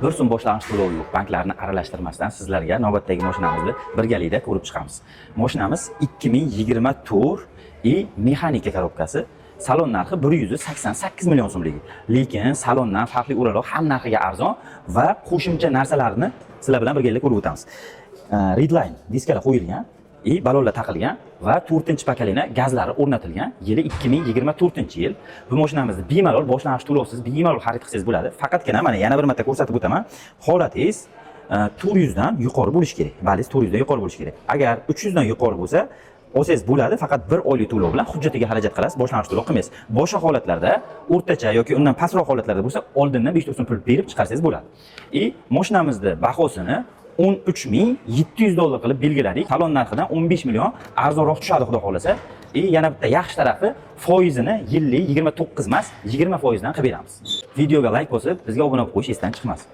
1 so'm boshlang'ich to'lov yo'q. Banklarni aralashtirmasdan sizlarga navbatdagi mashinamizni birgalikda ko'rib chiqamiz. Mashinamiz 2024 mexanika korobkasi. Salon narxi 188 million so'mlik. Lekin salondan farqli o'laroq ham narxiga arzon va qo'shimcha narsalarni sizlar bilan birgalikda ko'rib o'tamiz. Redline diskalar qo'yilgan, balonlar taqilgan va 4-pakalina gazlari o'rnatilgan. Yili 2024-yil. Bu mashinamizni bemalol boshlang'ich to'lovsiz bemalol xarid qilsangiz bo'ladi. Faqatgina mana yana bir marta ko'rsatib o'taman. Holatingiz 400 dan yuqori bo'lishi kerak. Balingiz 400 dan yuqori bo'lishi kerak. Agar 300 dan yuqori bo'lsa, olsangiz bo'ladi, faqat 1 oylik to'lov bilan hujjatiga xarajat qilasiz, boshlang'ich to'lov qilmaysiz. Boshqa holatlarda, o'rtacha yoki undan pastroq holatlarda bo'lsa, oldindan 500 so'm pul berib chiqarsangiz bo'ladi. Mashinamizni bahosini $10,700 qilib belgiladik. Salon narxidan 15 million arzonroq tushadi, xudo xolasa. Yana bitta yaxshi tarafi, foizini yillik 29 emas, 20% dan qilib beramiz. Videoga like bosib, bizga obuna bo'lib qo'yish esdan chiqmasin.